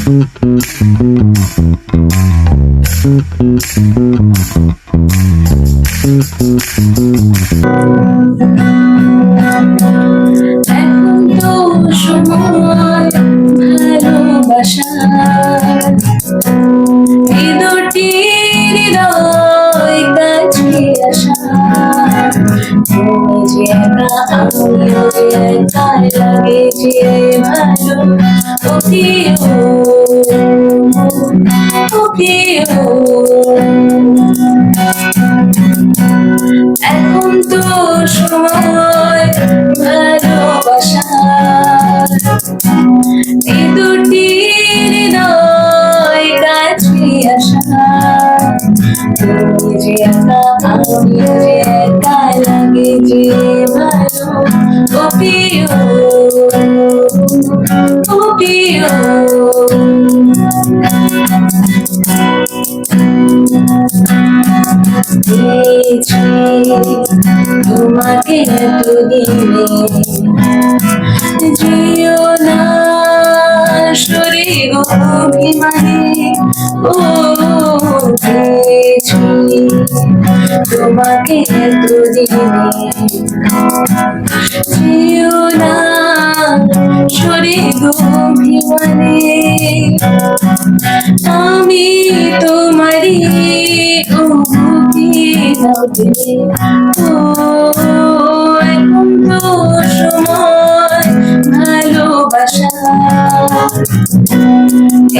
তো সময় ভালোবাসার এই দুটি হৃদয় কাছে আসা, তুমি যে একা আমিও যে একা লাগে যে ভালো, ওকেও এখন তো সময় ভালোবাসার এই দুটি হৃদয় কাছে আসা, তুমি যে একা আমিও যে একা লাগে যে ভালো, ওকেও পেয়েছি তোমাকে এতদিনে, যেও না সরে গো অভিমানে, ও পেয়েছি তোমাকে এতদিনে, যেও না সরে গো অভিমানে, আমি তোমারই এখন তো সময় ভালোবাসা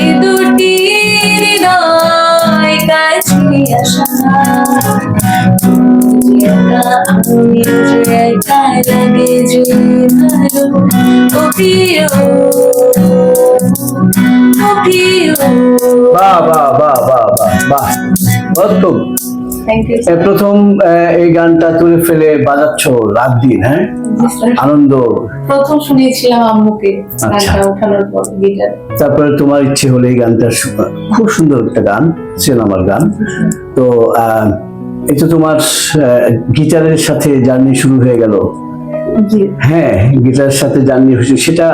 এই দুটি হৃদয় কাছে আসা, আমি যে একা লাগে যে ভালো, বাহ বাহ বাহ বাহ বাহ বাহ, অদ্ভুত। প্রথম এই গানটা তুলে ফেলে বাজাচ্ছ রাত দিন, হ্যাঁ? আনন্দ প্রথম শুনিয়েছিলাম আম্মুকে গানটা ওঠানোর পর গিটার, তারপরে তোমার ইচ্ছে হলো এই গানটা, খুব সুন্দর একটা গান, ছিল আমার গান। তো এই তো তোমার গিটারের সাথে জার্নি শুরু হয়ে গেল। হ্যাঁ, গিটারের সাথে জার্নি হয়েছে, সেটা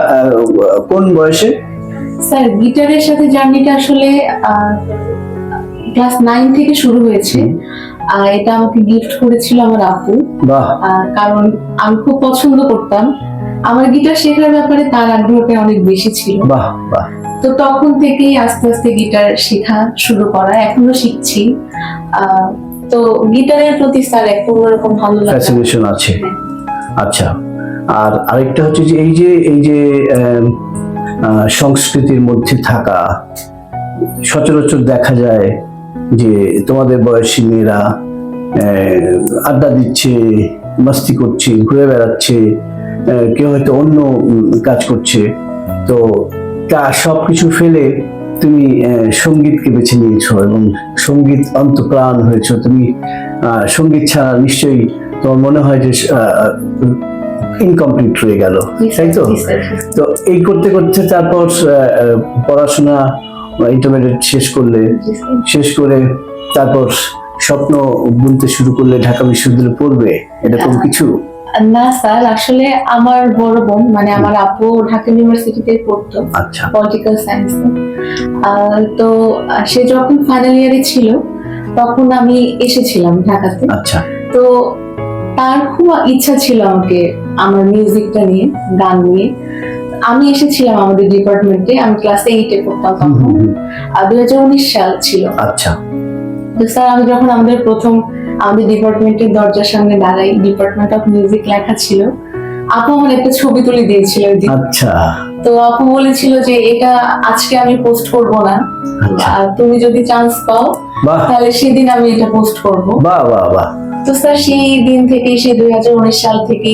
কোন বয়সে? স্যার গিটারের সাথে জার্নিটা আসলে ক্লাস 9 থেকে শুরু হয়েছে। এটা আমাকে গিফট করেছিল আমার আপু। কারণ আমি খুব পছন্দ করতাম, আমার গিটার শেখার ব্যাপারে তার আগ্রহটা অনেক বেশি ছিল। তো তখন থেকেই আস্তে আস্তে গিটার শেখা শুরু করা, এখনো শিখছি। তো গিটারের প্রতি স্যার একটা অন্যরকম ভালো লাগা, ফ্যাসিনেশন আছে। আচ্ছা, আর আরেকটা হচ্ছে যে এই যে সংস্কৃতির মধ্যে থাকা, সচরাচর দেখা যায় যে তোমাদের বয়সী মেয়েরা আড্ডা দিচ্ছে, মস্তি করছে, ঘুরে বেড়াচ্ছে, কেউ হয়তো অন্য কাজ করছে, তো তা সবকিছু ফেলে তুমি সঙ্গীতকে বেছে নিয়েছো এবং সঙ্গীত অন্তঃপ্রাণ হয়েছো। তুমি সঙ্গীত ছাড়া নিশ্চয়ই তোমার মনে হয় যে ইনকমপ্লিট হয়ে গেল, তাই তো? তো এই করতে করতে তারপর পড়াশোনা ইন্টারমিডিয়েট শেষ করে তারপর স্বপ্ন বুনতে শুরু করলে ঢাকা বিশ্ববিদ্যালয়ে পড়বে, এরকম কিছু? না স্যার, আসলে আমার বড় বোন মানে আমার আপু ঢাকা ইউনিভার্সিটিতে পড়তো, পলিটিক্যাল সায়েন্সে। তো সে যখন ফাইনাল ইয়ারে ছিল তখন আমি এসেছিলাম ঢাকাতে। তো তার খুব ইচ্ছা ছিল আমাকে আমার মিউজিকটা নিয়ে, গান নিয়ে। আমি এসেছিলাম আমাদের ডিপার্টমেন্টে, আমি ক্লাস 8-এ পড়তাম তখন, 2019 সাল ছিল। তো স্যার আমি যখন আমাদের ডিপার্টমেন্টের দরজার সামনে দাঁড়াই, ডিপার্টমেন্ট অফ মিউজিক লেখা ছিল, আপু আমার একটা ছবি তুলে দিয়েছিল। তো আপু বলেছিল যে এটা আজকে আমি পোস্ট করব না, তুমি যদি চান্স পাও তাহলে সেদিন আমি এটা পোস্ট করব। তো স্যার সেই দিন থেকে, সেই 2019 সাল থেকে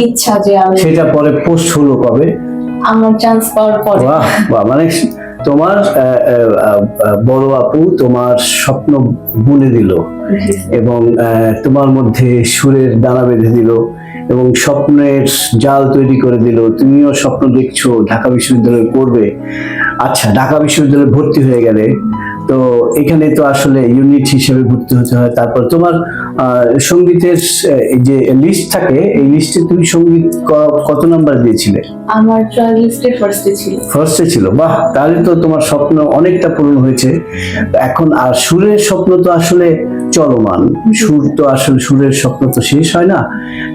ইচ্ছা যে আমি, সেটা পরে পোস্ট হলো কবে? আমার চান্স পাওয়ার পরে। মানে তোমার বড় আপু তোমার স্বপ্ন বুনে দিল এবং তোমার মধ্যে সুরের দানা বেঁধে দিল এবং স্বপ্নের জাল তৈরি করে দিল। তুমিও স্বপ্ন দেখছো ঢাকা বিশ্ববিদ্যালয়ে পড়বে। আচ্ছা, ঢাকা বিশ্ববিদ্যালয়ে ভর্তি হয়ে গেলে, তো এখানে তো আসলে ইউনিট হিসেবে ভর্তি হতে হয়। তারপর তোমার সঙ্গীতের এই যে লিস্ট থাকে, এই লিস্টে তুমি সঙ্গীত কত নাম্বার দিয়েছিলে? আমার চয়েস লিস্টে ফার্স্টে ছিল। ফার্স্টে ছিল, বাহ! তাহলে তো তোমার স্বপ্ন অনেকটা পূরণ হয়েছে এখন। আর সুরের স্বপ্ন তো আসলে চলমান, সুর তো আসলে, সুরের স্বপ্ন তো শেষ হয় না,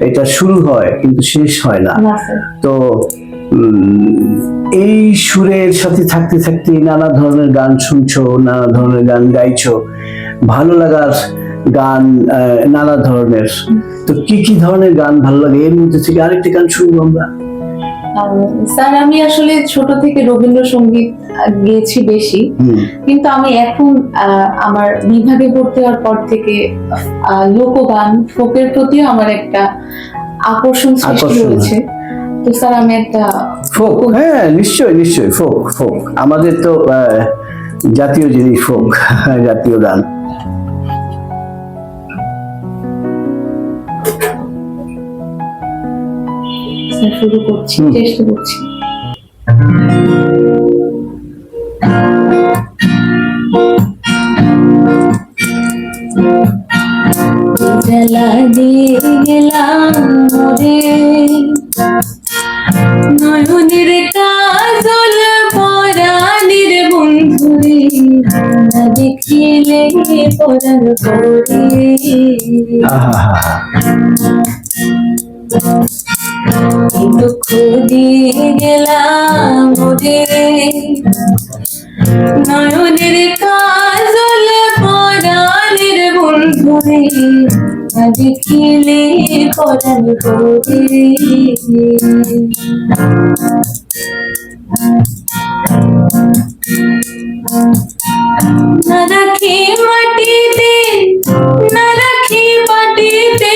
এটা শুরু হয় কিন্তু শেষ হয় না। না স্যার। তো এই সুরের সাথে থাকতে থাকতে নানা ধরনের গান শুনছো, নানা ধরনের গান গাইছো, ভালো লাগার গান নানা ধরনের। তো কি কি ধরনের গান ভালো লাগে, এর মধ্যে থেকে আরেকটি গান শুনবো আমরা। স্যার আমি আসলে ছোট থেকে রবীন্দ্রসঙ্গীত গেয়েছি বেশি, কিন্তু আমি এখন আমার বিভাগে ভর্তি হওয়ার পর থেকে লোকগান, ফোকের প্রতিও আমার একটা আকর্ষণ সৃষ্টি হয়েছে। তো স্যার আমি একটা ফোক, হ্যাঁ নিশ্চয়ই নিশ্চয়ই, ফোক ফোক আমাদের তো জাতীয় জিনিস, ফোক জাতীয় গান। স্যার শুরু করছি, চেষ্টা করছি। জ্বালা দিয়ে গেলাম রে নয়নের কাজল পরাণের বন্ধুরে, না দেখিলে পরাণ করে। দুঃখ দিয়ে গেলাম রে নয়নের কাজল পরাণের বন্ধুরে, না দেখিলে পরাণ করে। না রাখি মাটিতে, না রাখি মাটিতে,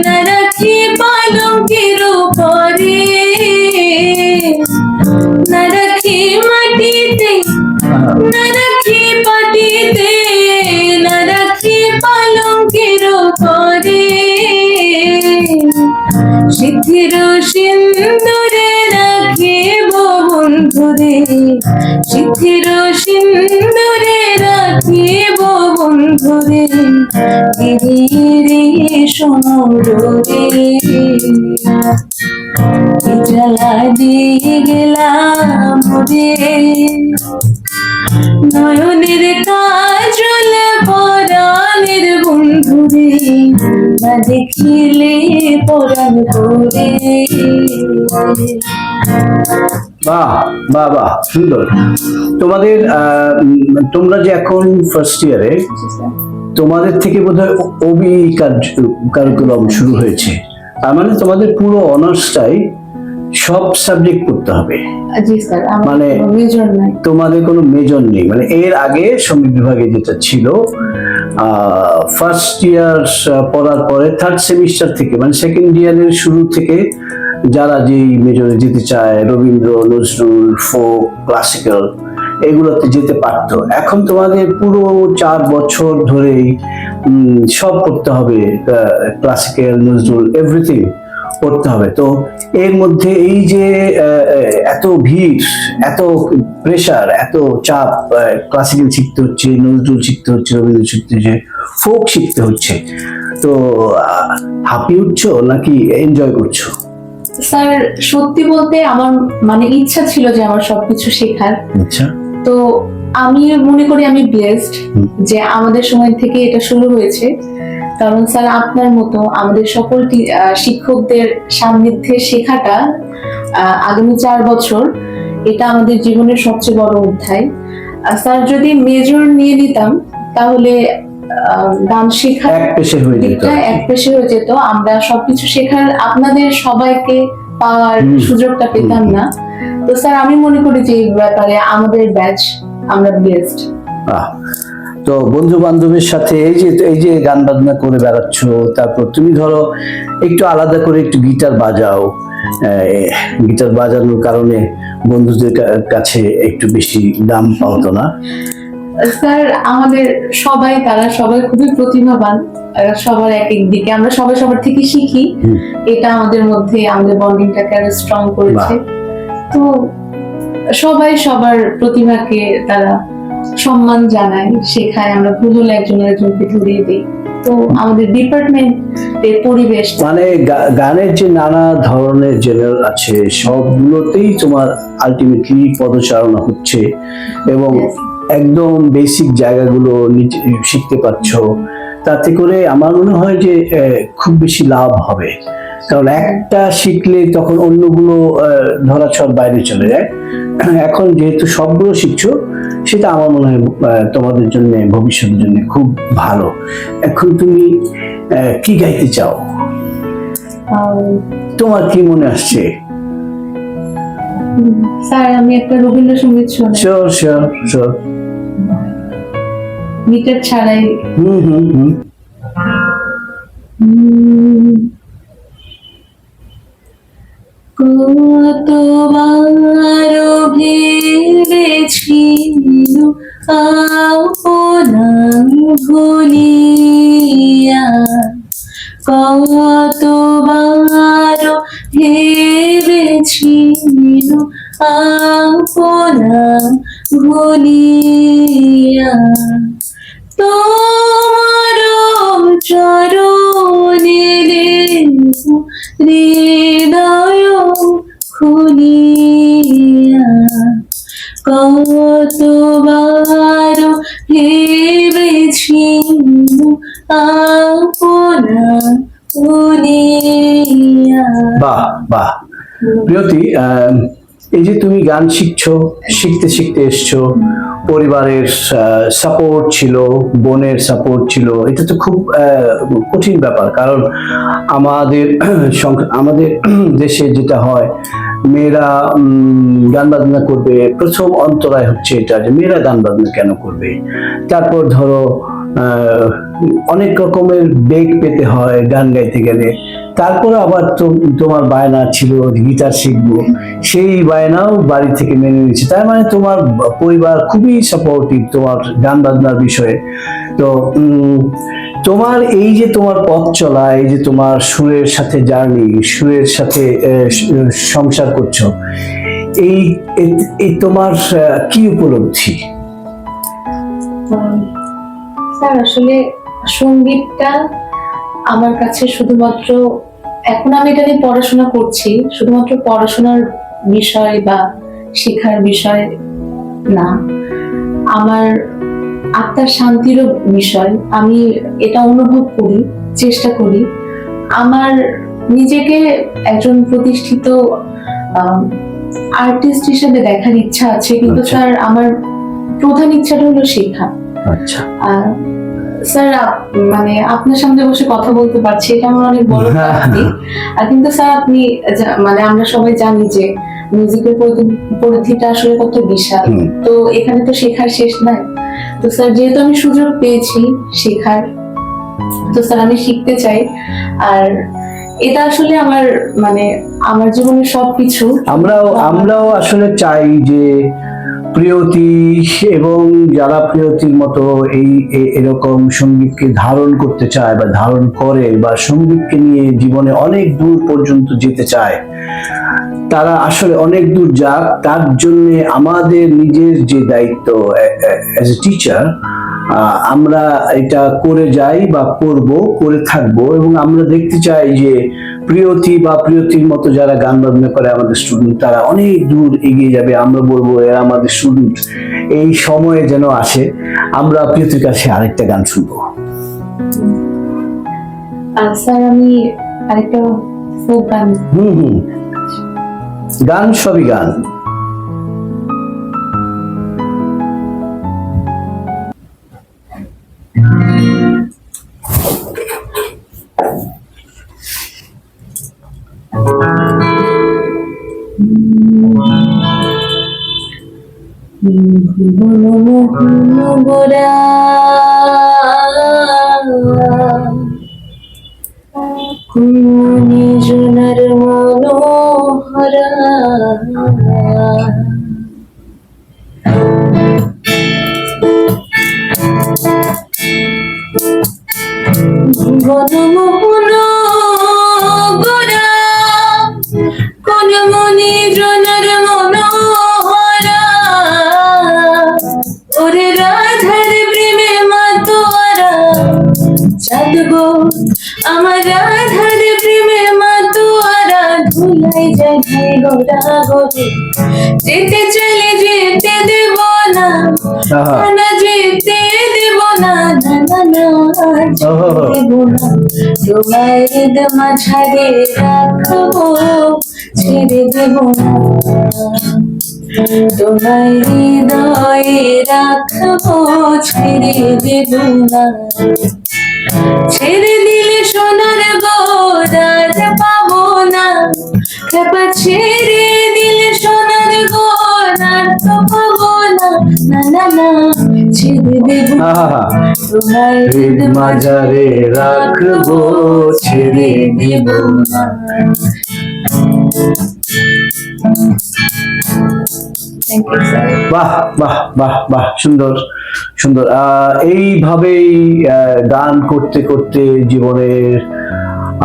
না রাখি পালঙ্কের উপরে, না রাখি মাটিতে, না রাখি মাটিতে, না রাখি পালঙ্কের উপরে। সিদ্ধির সিন্দুরে রাখিব বন্ধুরে, সিদ্ধির সিন্দুরে রাখিব বন্ধুরে, ধীরে সমরে। জ্বালা দিয়ে গেলাম রে নয়নের কাজল পরাণের বন্ধুরে, না দেখিলে পরাণ করে। বাহ বাহ বাহ, সুন্দর। তোমাদের তোমরা যে এখন ফার্স্ট ইয়ারে, তোমাদের থেকে বোধহয় ওবি কারিকুলাম শুরু হয়েছে, তার মানে তোমাদের পুরো অনার্সটাই সব সাবজেক্ট পড়তে হবে। জি স্যার, মানে মেজর নাই, তোমাদের কোনো মেজর নেই। মানে এর আগে সঙ্গীত বিভাগে যেটা ছিল, ফার্স্ট ইয়ার পড়ার পরে থার্ড সেমিস্টার থেকে, মানে সেকেন্ড ইয়ারের শুরু থেকে যারা যেই মেজরে যেতে চায়, রবীন্দ্র, নজরুল, ফোক, ক্লাসিক্যাল, এগুলোতে যেতে পারতো। এখন তোমাদের পুরো 4 বছর ধরেই সব পড়তে হবে, ক্লাসিক্যাল, নজরুল, এভরিথিং পড়তে হবে। তো এর মধ্যে এই যে এত ভিড়, এত প্রেশার, এত চাপ, ক্লাসিক্যাল শিখতে হচ্ছে, নজরুল শিখতে হচ্ছে, রবীন্দ্র শিখতে হচ্ছে, ফোক শিখতে হচ্ছে, তো হাঁপিয়ে উঠছো নাকি এনজয় করছো? স্যার সত্যি বলতে আমার মানে ইচ্ছা ছিল যে আমার সবকিছু শেখার। আচ্ছা। তো আমি মনে করি আমি ব্লেসড যে আমাদের সময় থেকে এটা শুরু হয়েছে। কারণ স্যার আপনার মতো আমাদের সকল শিক্ষকদের সান্নিধ্যে শেখাটা আগামী 4 বছর, এটা আমাদের জীবনের সবচেয়ে বড় অধ্যায়। স্যার যদি মেজর নিয়ে নিতাম তাহলে গান শেখার দিকটা এক পেশে হয়ে যেত, আমরা সবকিছু শেখার আপনাদের সবাইকে পাওয়ার সুযোগটা পেতাম না। তো স্যার আমি মনে করি যে এই ব্যাপারে আমাদের ব্যাচ আমরা ব্লেসড। তো বন্ধু বান্ধবের সাথে এই যে গান বাজনা করে বেড়াচ্ছ, তারপর তুমি ধরো একটু আলাদা করে একটু গিটার বাজাও, গিটার বাজানোর কারণে বন্ধুদের কাছে একটু বেশি দাম পাওতো না? স্যার আমাদের তারা সবাই খুবই প্রতিভাবান, সবার এক এক দিকে, আমরা সবাই সবার থেকে শিখি, এটা আমাদের মধ্যে আমাদের বন্ডিংটাকে আরো স্ট্রং করেছে। তো সবাই সবার প্রতিভাকে তারা সম্মান জানাই, শেখাই, আমরা ভুল হলে একজন আরেকজনকে ধরিয়ে দিই। তো আমাদের ডিপার্টমেন্টের পরিবেশ মানে গানের যে নানা ধরনের জেনারেল আছে সবগুলোতেই তোমার আলটিমেটলি পদচারণা হচ্ছে এবং একদম বেসিক জায়গাগুলো শিখতে পারছো। তাতে করে আমার মনে হয় যে খুব বেশি লাভ হবে, কারণ একটা শিখলে তখন অন্যগুলো ধরাছোঁয়ার বাইরে চলে যায়। এখন যেহেতু সবগুলো শিখছো, সেটা আমার মনে হয় তোমাদের জন্য ভবিষ্যতের জন্য খুব ভালো। এখন তুমি কি গাইতে চাও, তোমার কি মনে আসছে? স্যার আমি একটা রবীন্দ্রসঙ্গীত শুনি, শিওর শিওর শিওর, গিটার ছাড়াই। হুম হুম হুম। কতবার ভেবেছি আপনার ভুলিয়া, কতবার ভেবেছি আপনার ভুলিয়া, তোমার চরণে দেব হৃদয় খুলিয়া, কতবার ভেবেছি আপনার ভুলিয়া। বাহ বাহ প্রিয়তি, এই যে তুমি গান শিখছো, শিখতে শিখতে এসছো, পরিবারের সাপোর্ট ছিল, বোনের সাপোর্ট ছিল, এটা তো খুব কঠিন ব্যাপার। কারণ আমাদের আমাদের দেশে যেটা হয়, মেয়েরা গান বাজনা করবে, প্রথম অন্তরায় হচ্ছে এটা যে মেয়েরা গান বাজনা কেন করবে। তারপর ধরো অনেক রকমের বেগ পেতে হয় গান গাইতে গেলে। তারপর আবার তোমার বায়না ছিল গিটার শিখবো, সেই বায়নাও বাড়ি থেকে মেনে নিচ্ছে। তার মানে তোমার পরিবার খুবই সাপোর্টিভ তোমার গান বাজনার বিষয়ে। তো তোমার এই যে তোমার পথ চলা, এই যে তোমার সুরের সাথে জার্নি, সুরের সাথে সংসার করছো, এই তোমার কি উপলব্ধি? স্যার আসলে সঙ্গীতটা আমার কাছে শুধুমাত্র, এখন আমি এটা নিয়ে পড়াশোনা করছি, শুধুমাত্র পড়াশোনার বিষয় বা শেখার বিষয় না, আমার আত্মার শান্তিরও বিষয়। আমি এটা অনুভব করি, চেষ্টা করি। আমার নিজেকে একজন প্রতিষ্ঠিত আর্টিস্ট হিসেবে দেখার ইচ্ছা আছে, কিন্তু স্যার আমার প্রধান ইচ্ছাটা হলো শেখা। আচ্ছা স্যার মানে আপনার সামনে বসে কথা বলতে পারছি, এটা আমার অনেক বড় প্রাপ্তি। কিন্তু স্যার আপনি মানে আমরা সবাই জানি যে মিউজিকের পরিধিটা আসলে কত বিশাল। তো এখানে তো শেখার শেষ নাই। তো স্যার যেহেতু আমি সুযোগ পেয়েছি শেখার, তো স্যার আমি শিখতে চাই। আর এটা আসলে আমার মানে আমার জীবনের সবকিছু। আমরাও আসলে চাই যে প্রিয়তি এবং যারা প্রিয়তির মতো এরকম সঙ্গীতকে ধারণ করতে চায় বা ধারণ করে বা সঙ্গীতকে নিয়ে জীবনে অনেক দূর পর্যন্ত যেতে চায়, তারা আসলে অনেক দূর যাক। তার জন্য আমাদের নিজের যে দায়িত্ব অ্যাজ এ টিচার, আমরা এটা করে যাই বা করে থাকবো। এবং আমরা দেখতে চাই যে প্রিয়তি বা প্রিয়তির মতো যারা গান বাজনা করে আমাদের স্টুডেন্ট, তারা অনেক দূর এগিয়ে যাবে। আমরা বলবো এরা আমাদের স্টুডেন্ট। এই সময়ে যেন আসে আমরা প্রিয়তির কাছে আরেকটা গান শুনবো। স্যার আমি আরেকটা ফোক গান। গান সবই গান। গোরা নিজনার মনোহরা, গণমোহন গোরা কোন মনি জনার মনোহরা, ওরে অনুরাগরে যেতে চলে যেতে দেব না, আহা। না যেতে দেব না, না না না যেতে দেব না, তোমার হৃদয় মাঝারে রাখবো, ছেড়ে দেব না, তোমার হৃদয়ে রাখবো, ছেড়ে দেব না। ছেড়ে দিলে সোনার গোরার পাবো না, খেপা ছেড়ে দিলে সোনার গোরার তো পাবো না, না না না ছেড়ে দেব না, আহা। তোমার হৃদ মাঝারে রাখবো, ছেড়ে দেব না। Thank you sir. বাহ বাহ বাহ বাহ, সুন্দর সুন্দর। এইভাবেই গান করতে করতে জীবনের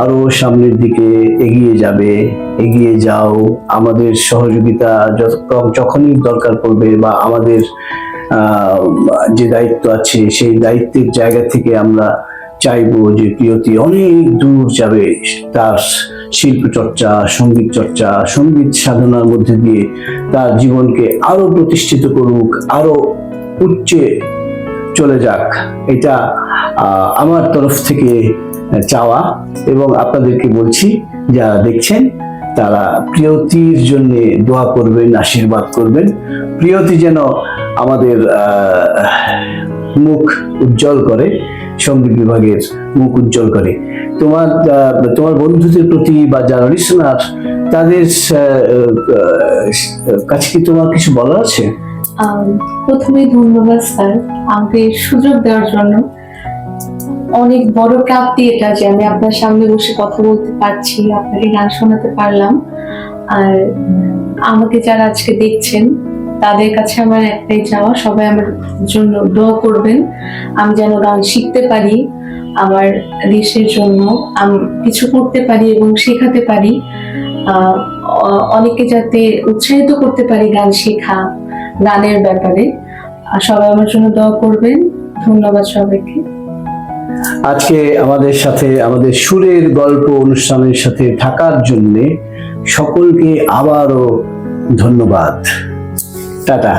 আরো সামনের দিকে এগিয়ে যাবে। এগিয়ে যাও, আমাদের সহযোগিতা যখনই দরকার পড়বে বা আমাদের যে দায়িত্ব আছে সেই দায়িত্বের জায়গা থেকে আমরা চাইবো যে প্রিয়তি অনেক দূর যাবে, তার শিল্প চর্চা, সঙ্গীত চর্চা, সঙ্গীত সাধনার মধ্যে দিয়ে তার জীবনকে আরো প্রতিষ্ঠিত করুক, আরো উচ্চে চলে যাক। এটা আমার তরফ থেকে চাওয়া, এবং আপনাদেরকে বলছি যারা দেখছেন তারা প্রিয়তির জন্য দোয়া করবেন, আশীর্বাদ করবেন। প্রিয়তি যেন আমাদের মুখ উজ্জ্বল করে, সঙ্গীত বিভাগের মুখ উজ্জ্বল করে। তোমার বন্ধুদের প্রতি বা যারা লিসনার তাদের কাছে কি তোমার কিছু বলার আছে? প্রথমে ধন্যবাদ স্যার আমাকে সুযোগ দেওয়ার জন্য। অনেক বড় প্রাপ্তি এটা যে আমি আপনার সামনে বসে কথা বলতে পারছি, আপনাকে গান শোনাতে পারলাম। আর আমাকে যারা আজকে দেখছেন তাদের কাছে আমার একটাই চাওয়া, সবাই আমার জন্য দোয়া করবেন, আমি যেন গান শিখতে পারি, আমার দেশের জন্য আমি কিছু করতে পারি এবং শেখাতে পারি, অনেকে যাতে উৎসাহিত করতে পারি গান শেখা, গানের ব্যাপারে। সবাই আমার জন্য দোয়া করবেন। ধন্যবাদ সবাইকে। আজকে আমাদের সাথে আমাদের সুরের গল্প অনুষ্ঠানের সাথে থাকার জন্য সকলকে আবারও ধন্যবাদ। টাটা।